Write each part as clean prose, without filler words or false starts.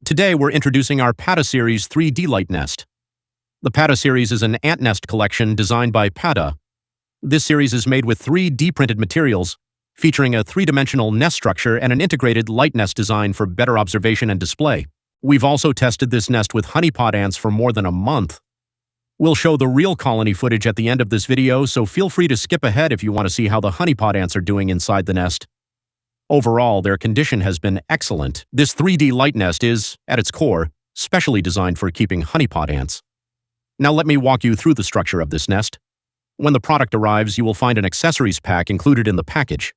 Today we're introducing our Pata Series 3D light nest. The Pata Series is an ant nest collection designed by Pata. This series is made with 3D printed materials, featuring a three-dimensional nest structure and an integrated light nest design for better observation and display. We've also tested this nest with honeypot ants for more than a month. We'll show the real colony footage at the end of this video, so feel free to skip ahead if you want to see how the honeypot ants are doing inside the nest. Overall, their condition has been excellent. This 3D light nest is, at its core, specially designed for keeping honeypot ants. Now let me walk you through the structure of this nest. When the product arrives, you will find an accessories pack included in the package.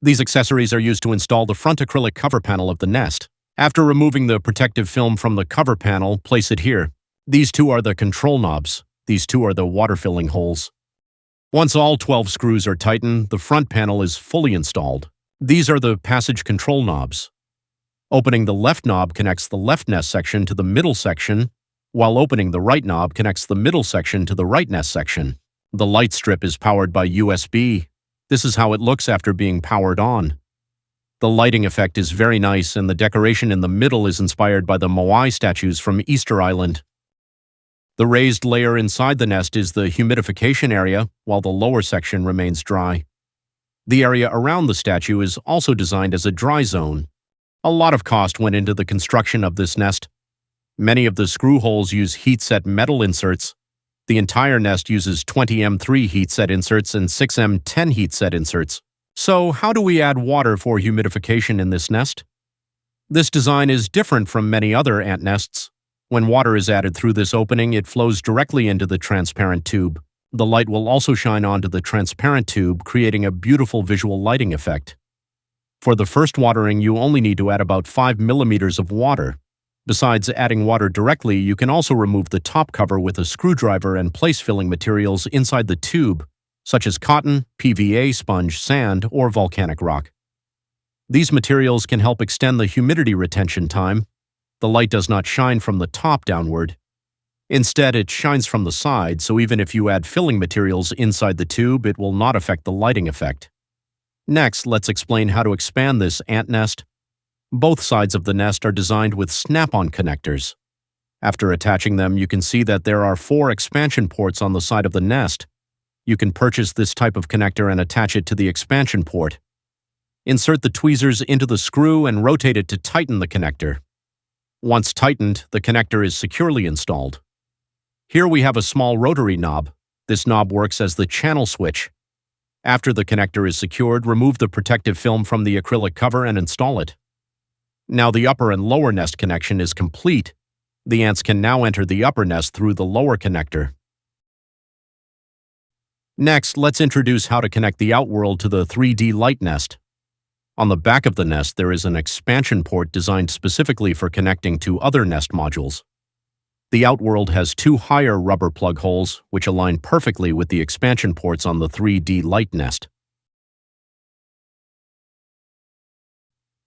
These accessories are used to install the front acrylic cover panel of the nest. After removing the protective film from the cover panel, place it here. These two are the control knobs. These two are the water filling holes. Once all 12 screws are tightened, the front panel is fully installed. These are the passage control knobs. Opening the left knob connects the left nest section to the middle section, while opening the right knob connects the middle section to the right nest section. The light strip is powered by USB. This is how it looks after being powered on. The lighting effect is very nice, and the decoration in the middle is inspired by the Moai statues from Easter Island. The raised layer inside the nest is the humidification area, while the lower section remains dry. The area around the statue is also designed as a dry zone. A lot of cost went into the construction of this nest. Many of the screw holes use heat-set metal inserts. The entire nest uses 20M3 heat-set inserts and 6M10 heat-set inserts. So, how do we add water for humidification in this nest? This design is different from many other ant nests. When water is added through this opening, it flows directly into the transparent tube. The light will also shine onto the transparent tube, creating a beautiful visual lighting effect. For the first watering, you only need to add about 5 millimeters of water. Besides adding water directly, you can also remove the top cover with a screwdriver and place filling materials inside the tube, such as cotton, PVA, sponge, sand, or volcanic rock. These materials can help extend the humidity retention time. The light does not shine from the top downward. Instead, it shines from the side, so even if you add filling materials inside the tube, it will not affect the lighting effect. Next, let's explain how to expand this ant nest. Both sides of the nest are designed with snap-on connectors. After attaching them, you can see that there are 4 expansion ports on the side of the nest. You can purchase this type of connector and attach it to the expansion port. Insert the tweezers into the screw and rotate it to tighten the connector. Once tightened, the connector is securely installed. Here we have a small rotary knob. This knob works as the channel switch. After the connector is secured, remove the protective film from the acrylic cover and install it. Now the upper and lower nest connection is complete. The ants can now enter the upper nest through the lower connector. Next, let's introduce how to connect the outworld to the 3D light nest. On the back of the nest, there is an expansion port designed specifically for connecting to other nest modules. The outworld has 2 higher rubber plug holes, which align perfectly with the expansion ports on the 3D light nest.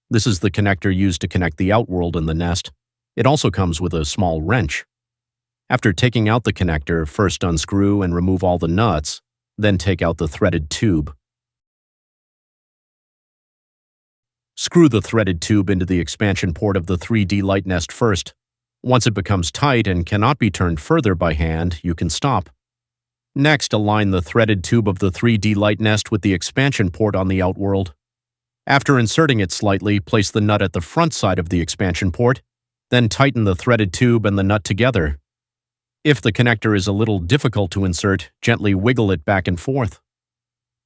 This is the connector used to connect the outworld and the nest. It also comes with a small wrench. After taking out the connector, first unscrew and remove all the nuts, then take out the threaded tube. Screw the threaded tube into the expansion port of the 3D light nest first. Once it becomes tight and cannot be turned further by hand, you can stop. Next, align the threaded tube of the 3D light nest with the expansion port on the outworld. After inserting it slightly, place the nut at the front side of the expansion port, then tighten the threaded tube and the nut together. If the connector is a little difficult to insert, gently wiggle it back and forth.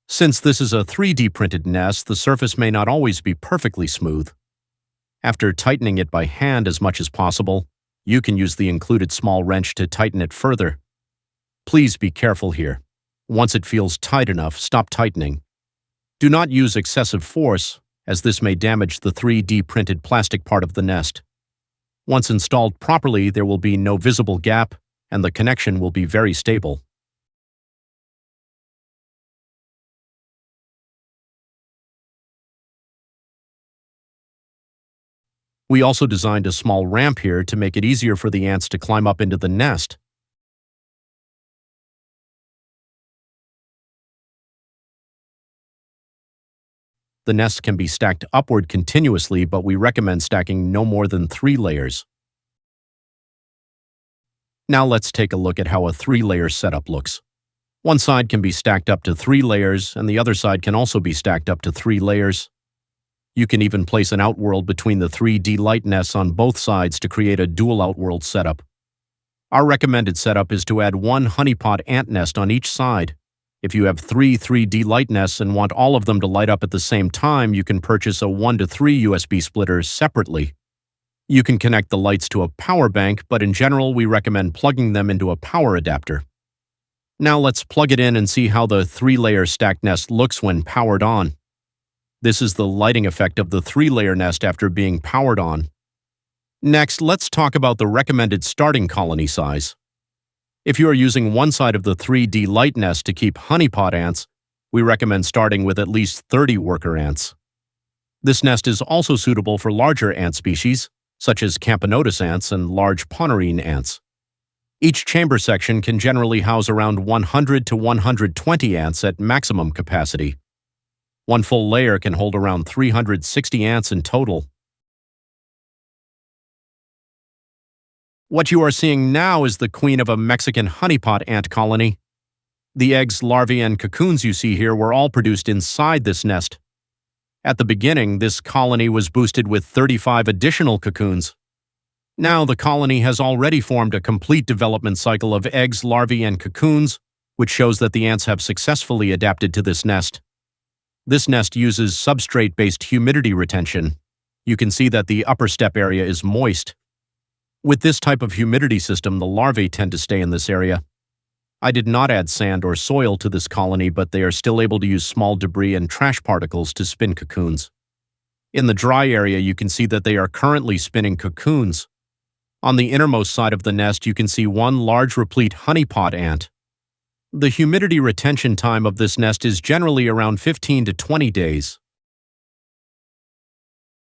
Since this is a 3D printed nest, the surface may not always be perfectly smooth. After tightening it by hand as much as possible, you can use the included small wrench to tighten it further. Please be careful here. Once it feels tight enough, stop tightening. Do not use excessive force, as this may damage the 3D printed plastic part of the nest. Once installed properly, there will be no visible gap, and the connection will be very stable. We also designed a small ramp here to make it easier for the ants to climb up into the nest. The nest can be stacked upward continuously, but we recommend stacking no more than 3 layers. Now let's take a look at how a 3-layer setup looks. One side can be stacked up to 3 layers, and the other side can also be stacked up to 3 layers. You can even place an outworld between the 3 D-light nests on both sides to create a dual outworld setup. Our recommended setup is to add 1 honeypot ant nest on each side. If you have 3 3D light nests and want all of them to light up at the same time, you can purchase a 1 to 3 USB splitter separately. You can connect the lights to a power bank, but in general, we recommend plugging them into a power adapter. Now let's plug it in and see how the 3-layer stacked nest looks when powered on. This is the lighting effect of the 3-layer nest after being powered on. Next, let's talk about the recommended starting colony size. If you are using one side of the 3D light nest to keep honeypot ants, we recommend starting with at least 30 worker ants. This nest is also suitable for larger ant species, such as Camponotus ants and large ponerine ants. Each chamber section can generally house around 100 to 120 ants at maximum capacity. One full layer can hold around 360 ants in total. What you are seeing now is the queen of a Mexican honeypot ant colony. The eggs, larvae, and cocoons you see here were all produced inside this nest. At the beginning, this colony was boosted with 35 additional cocoons. Now the colony has already formed a complete development cycle of eggs, larvae, and cocoons, which shows that the ants have successfully adapted to this nest. This nest uses substrate-based humidity retention. You can see that the upper step area is moist. With this type of humidity system, the larvae tend to stay in this area. I did not add sand or soil to this colony, but they are still able to use small debris and trash particles to spin cocoons. In the dry area, you can see that they are currently spinning cocoons. On the innermost side of the nest, you can see one large replete honeypot ant. The humidity retention time of this nest is generally around 15 to 20 days.